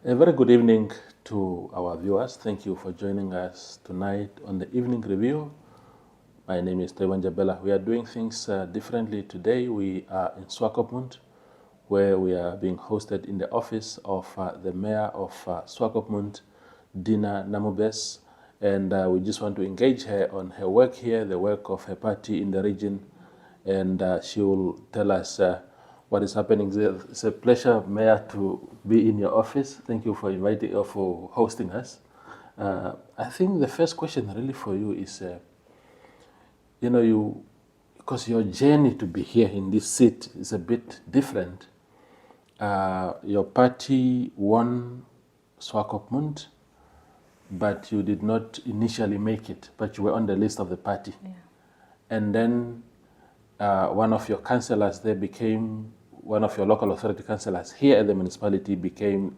A very good evening to our viewers. Thank you for joining us tonight on the Evening Review. My name is Taiwan Jabela. We are doing things differently today. We are in Swakopmund, where we are being hosted in the office of the mayor of Swakopmund, Dina Namubes. And we just want to engage her on her work here, the work of her party in the region. And she will tell us what is happening there. It's a pleasure, Mayor, to be in your office. Thank you for inviting or for hosting us. I think the first question really for you is, because your journey to be here in this seat is a bit different. Your party won Swakopmund, but you did not initially make it, but you were on the list of the party. Yeah. And then one of your councillors there became one of your local authority councillors here at the municipality, became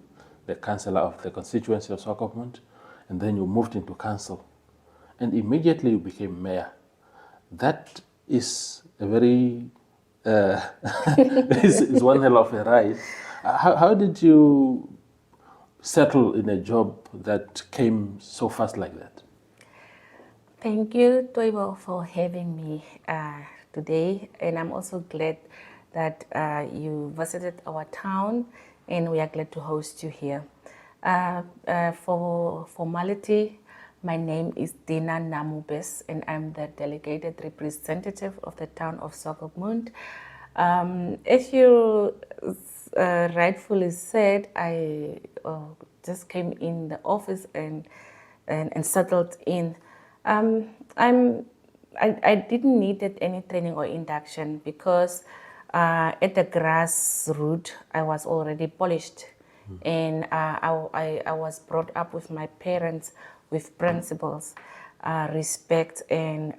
the councillor of the constituency of Swakopmund, and then you moved into council. And immediately you became mayor. That is a very, is one hell of a ride. How did you settle in a job that came so fast like that? Thank you, Toivo, for having me today. And I'm also glad that you visited our town, and we are glad to host you here. For formality, my name is Dina Namubes, and I'm the delegated representative of the town of Swakopmund. As you rightfully said, I just came in the office and settled in. I didn't need any training or induction because at the grassroots I was already polished, and I was brought up with my parents with principles, respect, and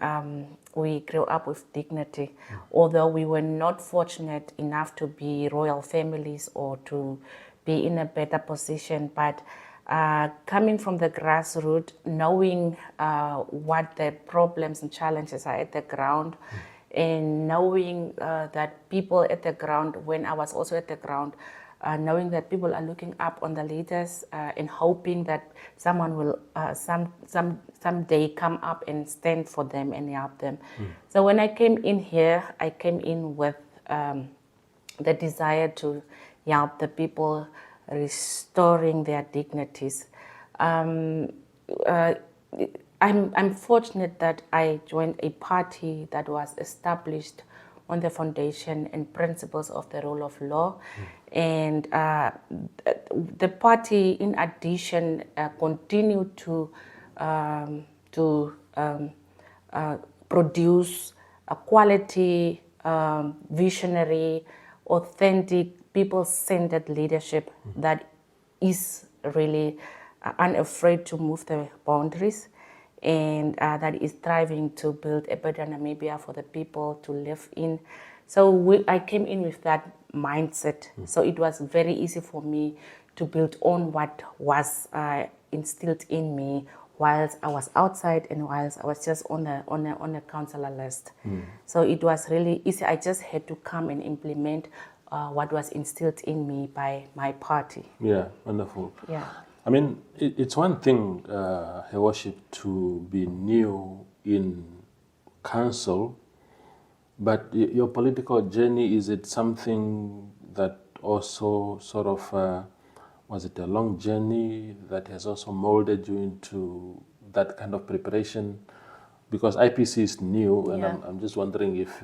we grew up with dignity. Although we were not fortunate enough to be royal families or to be in a better position, but coming from the grassroots, knowing what the problems and challenges are at the ground, and knowing that people at the ground, when I was also at the ground, knowing that people are looking up on the leaders and hoping that someone will someday come up and stand for them and help them. So when I came in here, I came in with the desire to help the people restoring their dignities. I'm fortunate that I joined a party that was established on the foundation and principles of the rule of law. And the party, in addition, continued to produce a quality, visionary, authentic, people-centered leadership that is really unafraid to move the boundaries, and that is striving to build a better Namibia for the people to live in. So I came in with that mindset. So it was very easy for me to build on what was instilled in me whilst I was outside and whilst I was just on a councillor list. So it was really easy. I just had to come and implement what was instilled in me by my party. Yeah, wonderful. Yeah. I mean, it's one thing, Her Worship, to be new in council, but your political journey, is it something that also sort of, was it a long journey that has also molded you into that kind of preparation? Because IPC is new, and Yeah. I'm just wondering if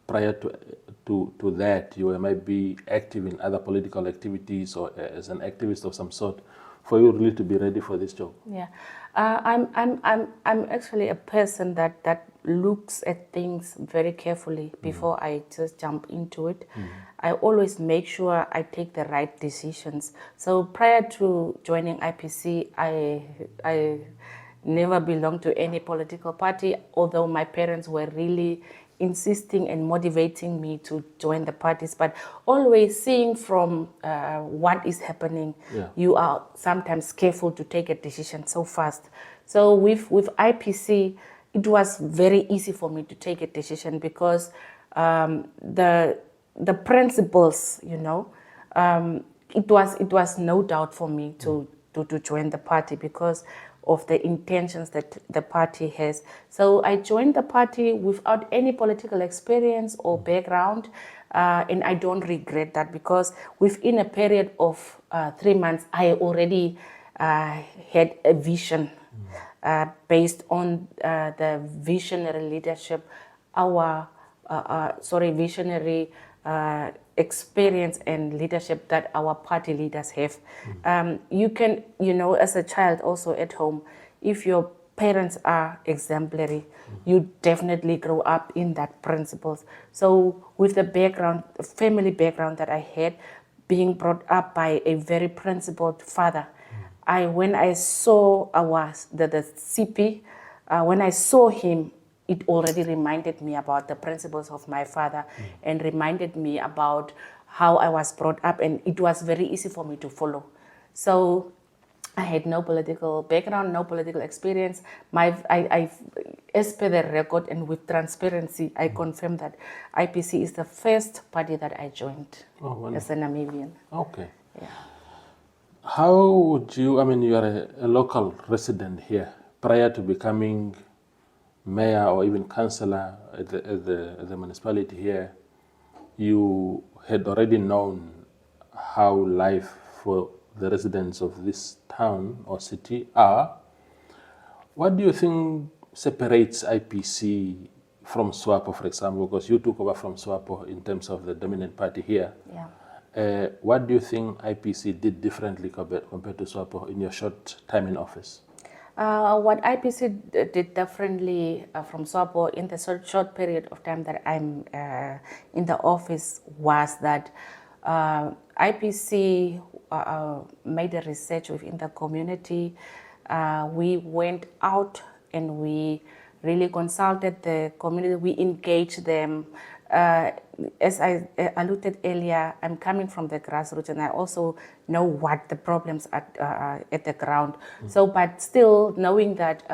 prior to that, you might be active in other political activities or as an activist of some sort, for you really to be ready for this job. Yeah, I'm actually a person that looks at things very carefully before I just jump into it. I always make sure I take the right decisions. So prior to joining IPC, I never belonged to any political party, although my parents were really insisting and motivating me to join the parties, but always seeing from what is happening, you are sometimes careful to take a decision so fast. So with IPC, it was very easy for me to take a decision because the principles, it was no doubt for me to join the party because of the intentions that the party has. So I joined the party without any political experience or background, and I don't regret that because within a period of 3 months, I already had a vision based on the visionary leadership, visionary experience and leadership that our party leaders have. You can, as a child also at home, if your parents are exemplary, you definitely grow up in that principles. So with the background, family background that I had, being brought up by a very principled father, when I saw the CP, when I saw him, it already reminded me about the principles of my father and reminded me about how I was brought up, and it was very easy for me to follow. So I had no political background, no political experience. As per the record and with transparency, I confirm that IPC is the first party that I joined as a Namibian. Okay. Yeah. How would you, you are a local resident here. Prior to becoming mayor or even councillor at the municipality here, you had already known how life for the residents of this town or city are. What do you think separates IPC from Swapo, for example, because you took over from Swapo in terms of the dominant party here? Yeah. What do you think IPC did differently compared to Swapo in your short time in office? What IPC did differently from Swapo in the short period of time that I'm in the office was that IPC made a research within the community. We went out and we really consulted the community. We engaged them. As I alluded earlier, I'm coming from the grassroots, and I also know what the problems are at the ground. So, but still knowing that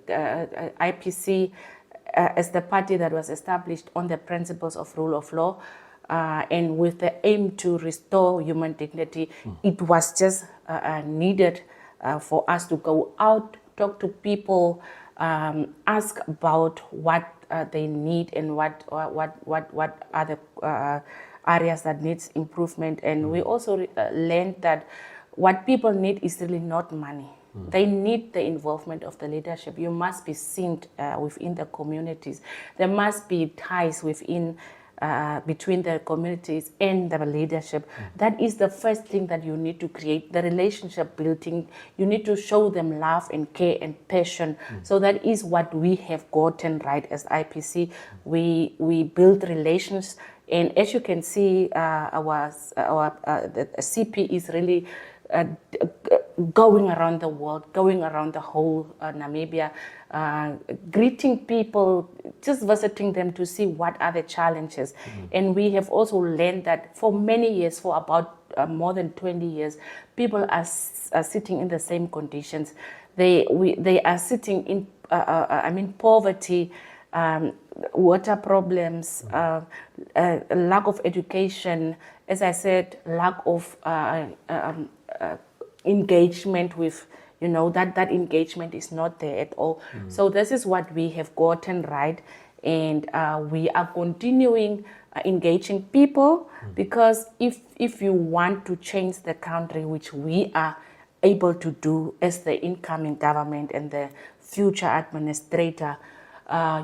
IPC, as the party that was established on the principles of rule of law, and with the aim to restore human dignity, it was just needed for us to go out, talk to people, ask about what they need and what are the areas that needs improvement. And we also learned that what people need is really not money. They need the involvement of the leadership. You must be seen within the communities. There must be ties within between the communities and the leadership. That is the first thing that you need to create, the relationship building. You need to show them love and care and passion. So that is what we have gotten right as IPC. We build relations, and as you can see, the CP is really going around the world, going around the whole Namibia, greeting people, just visiting them to see what are the challenges. And we have also learned that for many years, for about more than 20 years, people are sitting in the same conditions. They are sitting in, poverty, water problems, lack of education, as I said, lack of engagement with, that engagement is not there at all. So this is what we have gotten right, and we are continuing engaging people, because if you want to change the country, which we are able to do as the incoming government and the future administrator,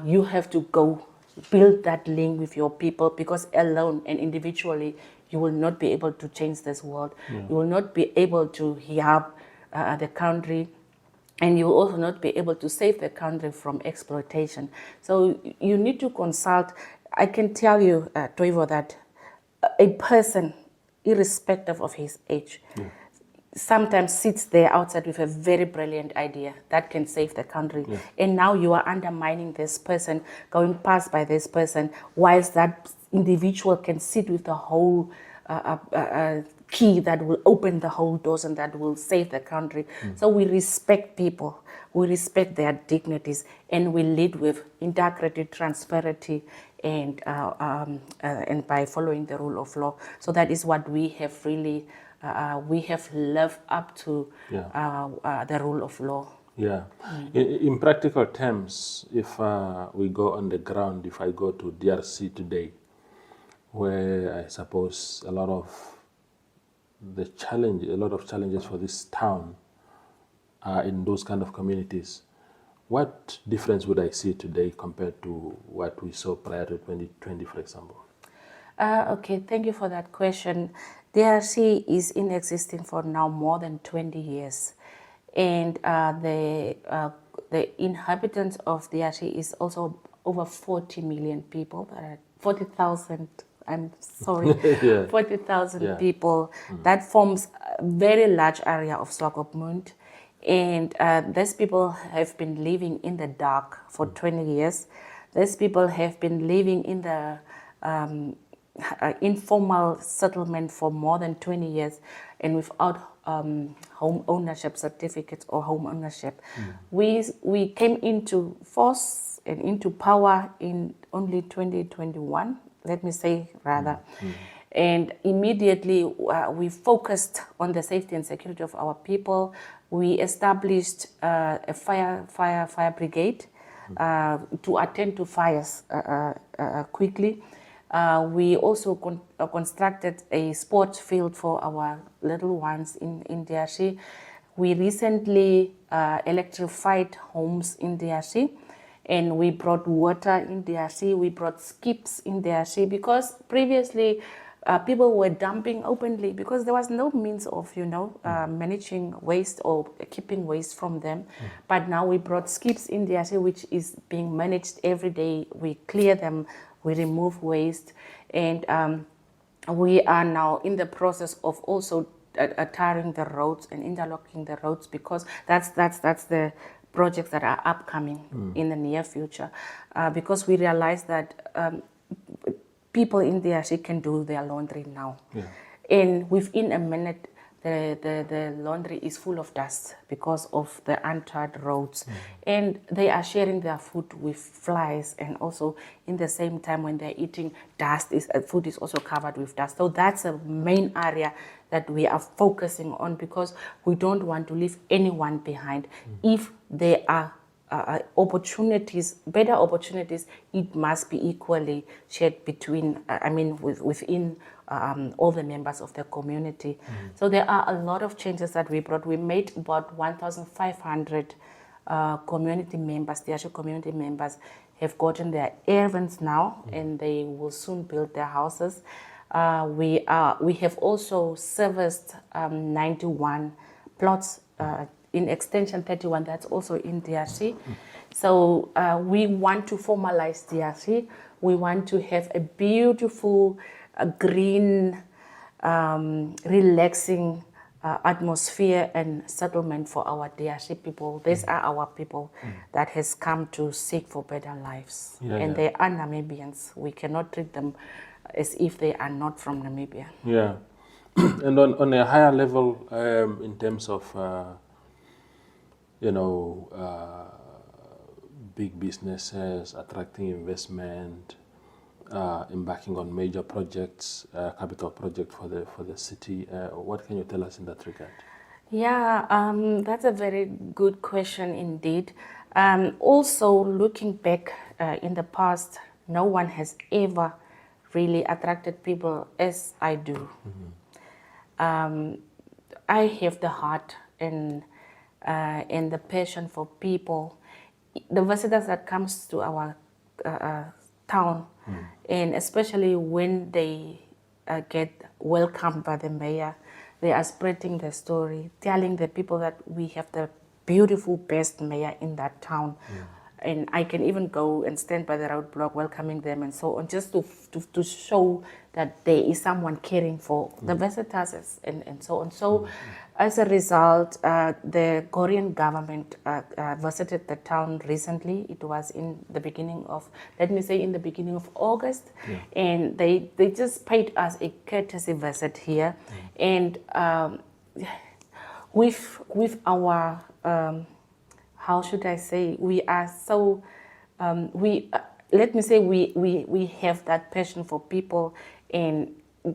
you have to go build that link with your people, because alone and individually you will not be able to change this world. You will not be able to help the country, and you will also not be able to save the country from exploitation. So you need to consult. I can tell you, Toivo, that a person, irrespective of his age, sometimes sits there outside with a very brilliant idea that can save the country. And now you are undermining this person, going past by this person, whilst that individual can sit with the whole key that will open the whole doors and that will save the country. So we respect people, we respect their dignities, and we lead with integrity, transparency, and by following the rule of law. So that is what we have really we have lived up to the rule of law. Yeah. In practical terms, if we go on the ground, if I go to DRC today, where I suppose a lot of challenges for this town are in those kind of communities, what difference would I see today compared to what we saw prior to 2020, for example? Okay, thank you for that question. DRC is in existence for now more than 20 years. And the inhabitants of DRC is also over 40 million people, 40,000, I'm sorry, 40,000 people. That forms a very large area of Swakopmund. And these people have been living in the dark for 20 years. These people have been living in the informal settlement for more than 20 years and without home ownership certificates or home ownership. We came into force and into power in only 2021, let me say rather. And immediately we focused on the safety and security of our people. We established a fire brigade to attend to fires quickly. We also constructed a sports field for our little ones in DRC. We recently electrified homes in DRC, and we brought water in DRC. We brought skips in DRC because previously people were dumping openly because there was no means of, managing waste or keeping waste from them. But now we brought skips in DRC, which is being managed every day. We clear them. We remove waste, and we are now in the process of also tarring the roads and interlocking the roads because that's the projects that are upcoming in the near future. Because we realize that people in DRC can do their laundry now, and within a minute, the laundry is full of dust because of the untarred roads. And they are sharing their food with flies, and also in the same time when they're eating, food is also covered with dust. So that's a main area that we are focusing on because we don't want to leave anyone behind. If there are better opportunities, it must be equally shared between, within all the members of the community. So there are a lot of changes that we brought. We made about 1,500 community members, the actual community members have gotten their errands now, and they will soon build their houses. We have also serviced 91 plots in extension 31, that's also in DRC. So we want to formalize DRC. We want to have a beautiful, green, relaxing atmosphere and settlement for our DRC people. These are our people that has come to seek for better lives. They are Namibians. We cannot treat them as if they are not from Namibia. Yeah. And on a higher level, in terms of big businesses attracting investment, embarking on major projects, capital project for the city. What can you tell us in that regard? Yeah, that's a very good question indeed. Also, looking back in the past, no one has ever really attracted people as I do. I have the heart and the passion for people. The visitors that comes to our town, and especially when they get welcomed by the mayor, they are spreading the story, telling the people that we have the beautiful, best mayor in that town. And I can even go and stand by the roadblock welcoming them and so on, just to show that there is someone caring for the visitors and so on. So as a result, the Korean government visited the town recently. It was in the beginning of, August. And they just paid us a courtesy visit here. And with our... how should I say? We are so, we have that passion for people, and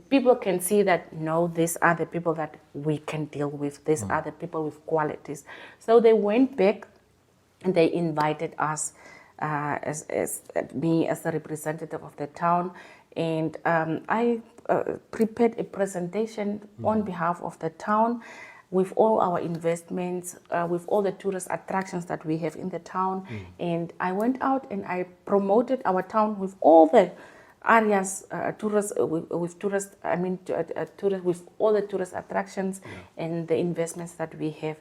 people can see that, no, these are the people that we can deal with. These are the people with qualities. So they went back and they invited us, as me as the representative of the town. And I prepared a presentation on behalf of the town with all our investments, with all the tourist attractions that we have in the town. And I went out and I promoted our town with all the areas, tourists, with tourists, I mean, tourists, with all the tourist attractions and the investments that we have.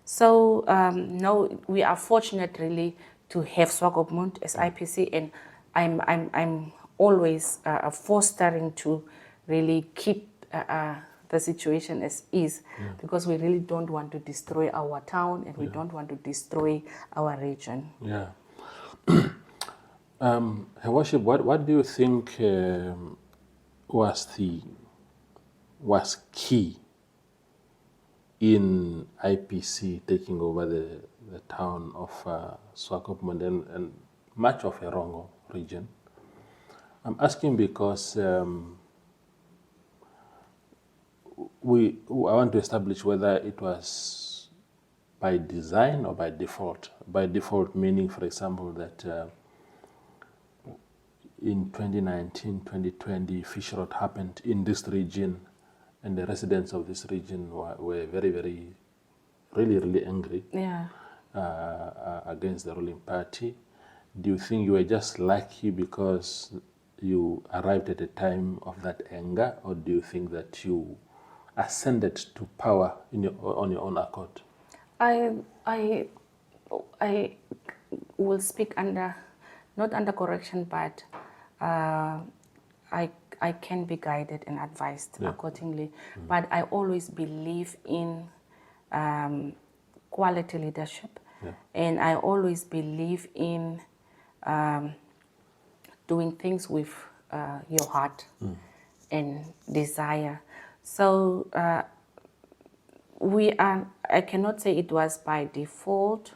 So, no, we are fortunate really to have Swakopmund as IPC, and I'm always fostering to really keep the situation as is, because we really don't want to destroy our town, and we don't want to destroy our region. Yeah. Her Worship, what do you think was key in IPC taking over the town of Swakopmund and much of Erongo region? I'm asking because I want to establish whether it was by design or by default. By default meaning, for example, that in 2019, 2020, fish rot happened in this region, and the residents of this region were very, very, really angry against the ruling party. Do you think you were just lucky because you arrived at a time of that anger, or do you think that you ascended to power on your own accord? I will speak not under correction, but I can be guided and advised accordingly. But I always believe in quality leadership, and I always believe in doing things with your heart and desire. So I cannot say it was by default,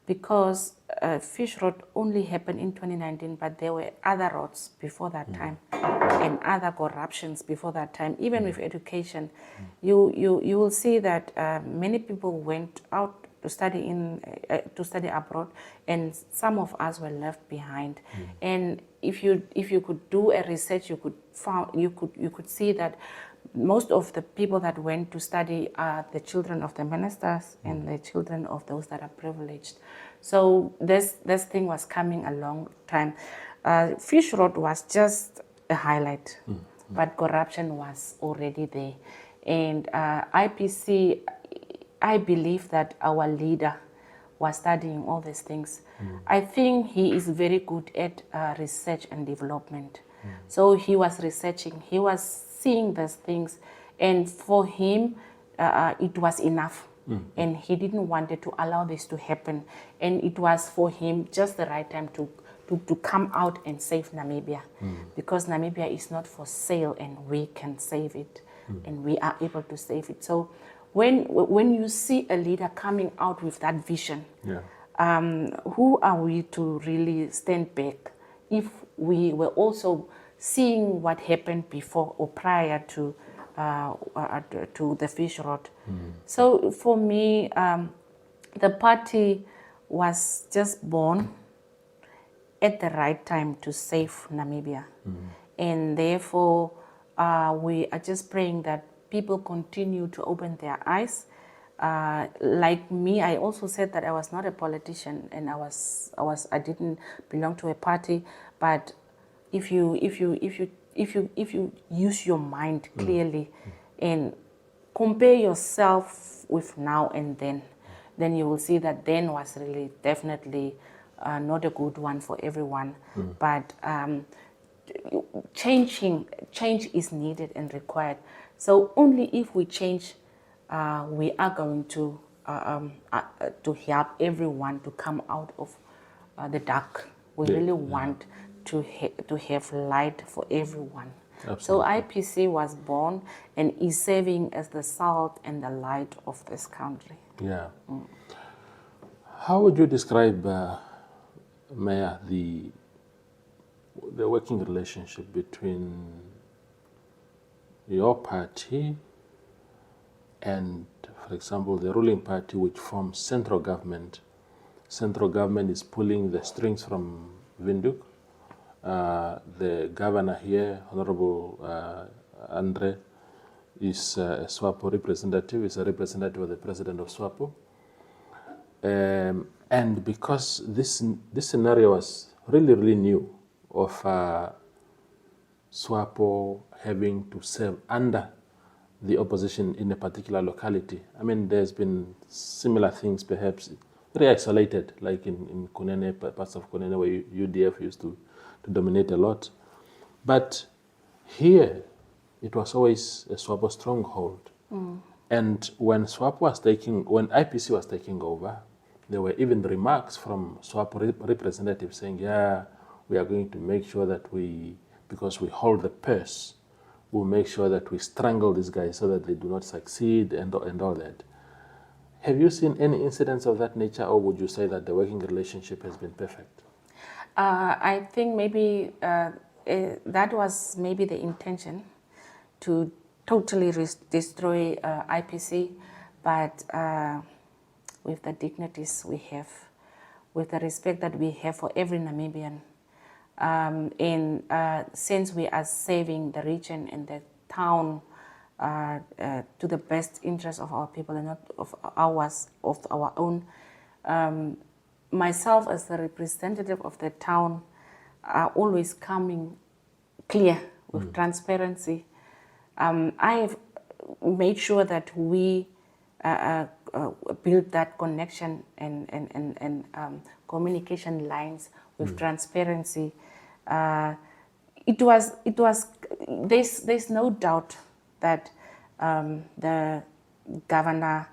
because fish rot only happened in 2019, but there were other rots before that time and other corruptions before that time. Even with education, you will see that many people went out to study abroad, and some of us were left behind. And if you could do a research, you could see that most of the people that went to study are the children of the ministers and the children of those that are privileged. So this thing was coming a long time. Fish rot was just a highlight, but corruption was already there. And IPC, I believe that our leader was studying all these things. I think he is very good at research and development. So he was researching, he was seeing these things, and for him, it was enough. And he didn't want to allow this to happen. And it was for him just the right time to come out and save Namibia, because Namibia is not for sale, and we can save it, and we are able to save it. So when you see a leader coming out with that vision, who are we to really stand back if we were also seeing what happened before or prior to the fish rot? So for me, the party was just born at the right time to save Namibia. And therefore, we are just praying that people continue to open their eyes. Like me, I also said that I was not a politician, and I didn't belong to a party. But if you use your mind clearly and compare yourself with now and then you will see that then was really definitely not a good one for everyone. But change is needed and required. So only if we change, we are going to help everyone to come out of the dark. We really want to have light for everyone. Absolutely. So IPC was born and is serving as the salt and the light of this country. Yeah. How would you describe, Maya, the working relationship between your party and, for example, the ruling party, which forms central government is pulling the strings from Windhoek. The governor here, Honorable Andre, is a Swapo representative, is a representative of the president of Swapo. And because this scenario was really new of Swapo having to serve under the opposition in a particular locality. I mean, there's been similar things, perhaps very isolated, like in Kunene, parts of Kunene where UDF used to dominate a lot. But here, it was always a Swapo stronghold. And when IPC was taking over, there were even remarks from Swapo representatives saying, yeah, we are going to make sure that because we hold the purse, we'll make sure that we strangle these guys so that they do not succeed and all that. Have you seen any incidents of that nature, or would you say that the working relationship has been perfect? I think maybe that was maybe the intention, to totally destroy IPC, but with the dignities we have, with the respect that we have for every Namibian, and since we are saving the region and the town to the best interest of our people and not of our own, myself as the representative of the town are always coming clear with transparency. I have made sure that we build that connection and communication lines with transparency. There's no doubt that the governor.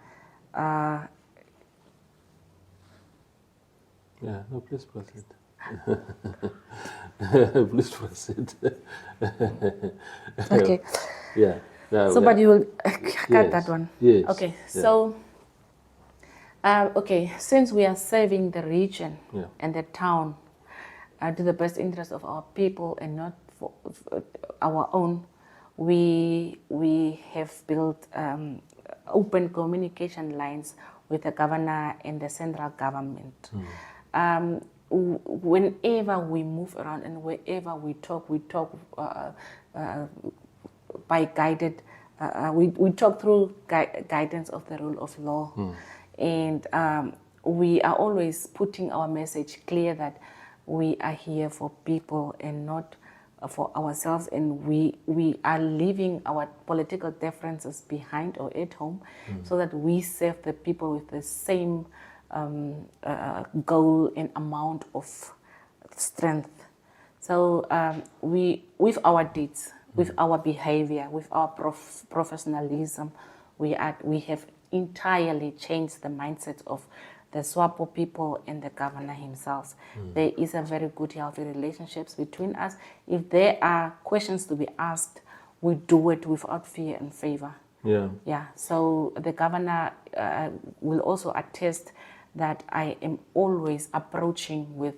Please proceed. Please proceed. Okay. Yeah. So, but you will cut that one. Yes. Okay. Yeah. So, since we are saving the region and the town to the best interest of our people and not for our own, we have built open communication lines with the governor and the central government. Whenever we move around and wherever we talk by guided, we talk through guidance of the rule of law. And we are always putting our message clear that we are here for people and not for ourselves, and we are leaving our political differences behind or at home so that we serve the people with the same goal and amount of strength. So with our deeds, with our behavior, with our professionalism, we have entirely changed the mindset of the Swapo people and the governor himself. There is a very good, healthy relationships between us. If there are questions to be asked, we do it without fear and favor. Yeah. So the governor will also attest that I am always approaching with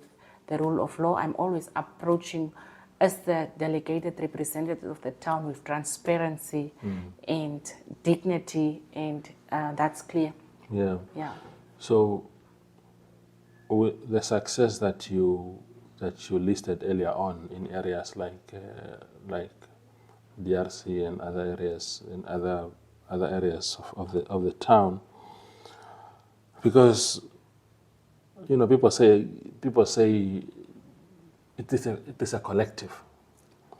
the rule of law. I'm always approaching as the delegated representative of the town with transparency and dignity, and that's clear. Yeah. So, the success that you listed earlier on in areas like DRC and other areas of the town, because people say it is a collective.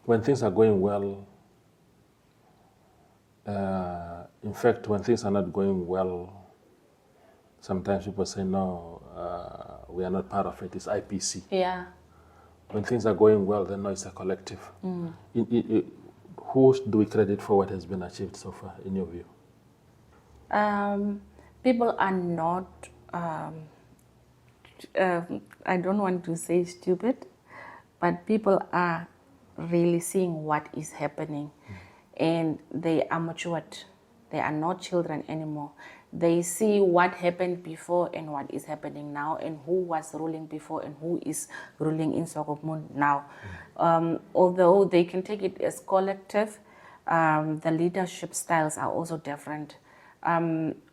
When things are going well, in fact, when things are not going well, sometimes people say, no, we are not part of it, it's IPC. Yeah. When things are going well, then no, it's a collective. Who do we credit for what has been achieved so far, in your view? People are not, I don't want to say stupid, but people are really seeing what is happening, and they are matured. They are not children anymore. They see what happened before and what is happening now, and who was ruling before and who is ruling in Swakopmund now. Although they can take it as collective, The leadership styles are also different.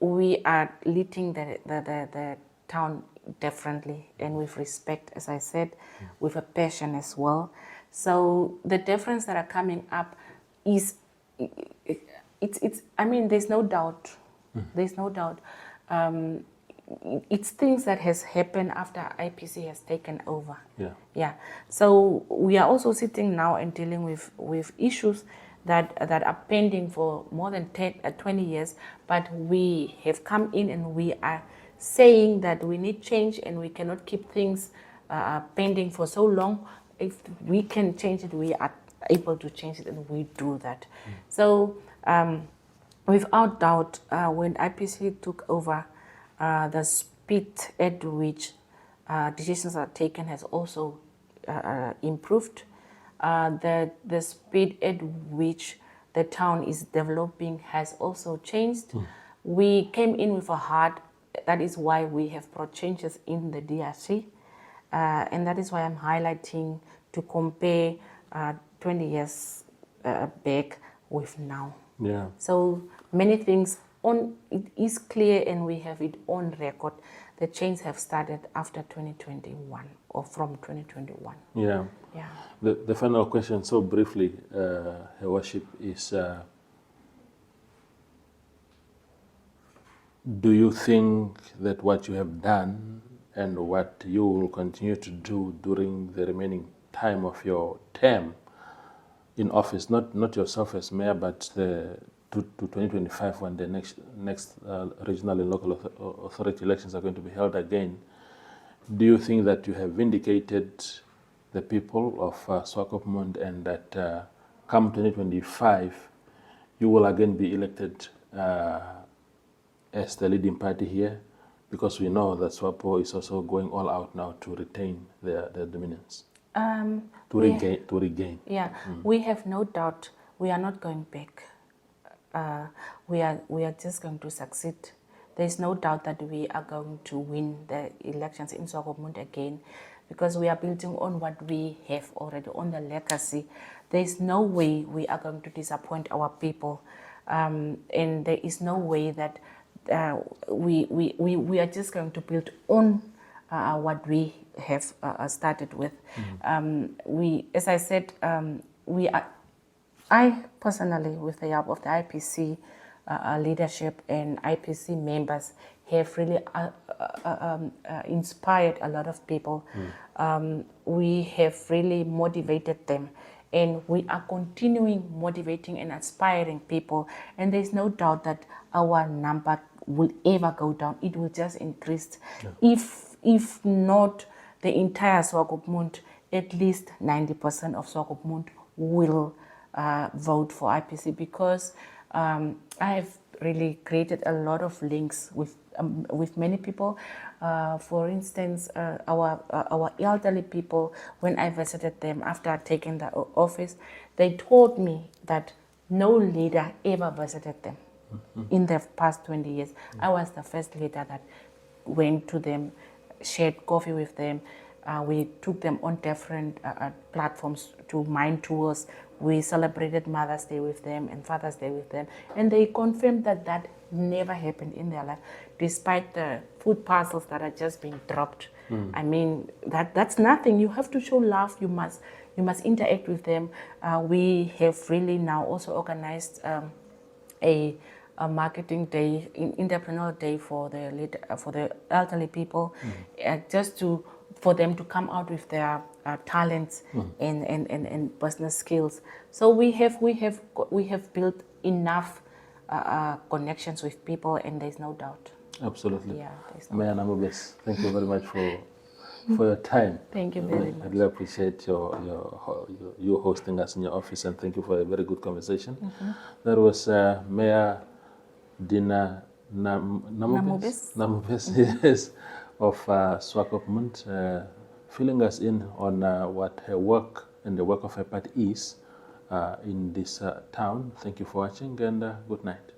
We are leading the town differently and with respect, as I said, with a passion as well. So the difference that are coming up is, it's I mean, there's no doubt. There's no doubt. It's things that has happened after IPC has taken over. Yeah. So we are also sitting now and dealing with issues that are pending for more than 20 years, but we have come in and we are saying that we need change and we cannot keep things pending for so long. If we can change it, we are able to change it, and we do that. So without doubt, when IPC took over, the speed at which decisions are taken has also improved. The speed at which the town is developing has also changed. We came in with a heart. That is why we have brought changes in the DRC. And that is why I'm highlighting to compare 20 years back with now. Yeah. So many things it is clear, and we have it on record. The change have started after 2021 or from 2021. Yeah. Yeah. The final question, so briefly, Her Worship, is do you think that what you have done and what you will continue to do during the remaining time of your term in office, not yourself as mayor, but to 2025, when the next regional and local authority elections are going to be held again, do you think that you have vindicated the people of Swakopmund, and that come 2025, you will again be elected as the leading party here? Because we know that Swapo is also going all out now to retain their dominance. To regain. Yeah, we have no doubt we are not going back. We are just going to succeed. There's no doubt that we are going to win the elections in Swakopmund again, because we are building on what we have already, on the legacy. There's no way we are going to disappoint our people, and there is no way that we are just going to build on what we have started with. As I said, I personally, with the help of the IPC leadership and IPC members, have really inspired a lot of people. We have really motivated them, and we are continuing motivating and inspiring people. And there's no doubt that our number will ever go down. It will just increase. Yeah. If not the entire Swakopmund, at least 90% of Swakopmund will vote for IPC, because I have really created a lot of links with many people. For instance, our elderly people, when I visited them after taking the office, they told me that no leader ever visited them in the past 20 years. I was the first leader that went to them, shared coffee with them. We took them on different platforms to mine tours. We celebrated Mother's Day with them and Father's Day with them. And they confirmed that that never happened in their life, despite the food parcels that are just being dropped. I mean, that's nothing. You have to show love. You must interact with them. We have really now also organized a marketing day, entrepreneurial day for the elderly people, just for them to come out with their talents and business skills. So we have built enough connections with people, and there's no doubt. Absolutely. Yeah, Dina Namubes, thank you very much for your time. Thank you very much. I really appreciate you hosting us in your office, and thank you for a very good conversation. That was Mayor Dina Namubes, yes, of Swakopmund, filling us in on what her work and the work of her party is in this town. Thank you for watching, and good night.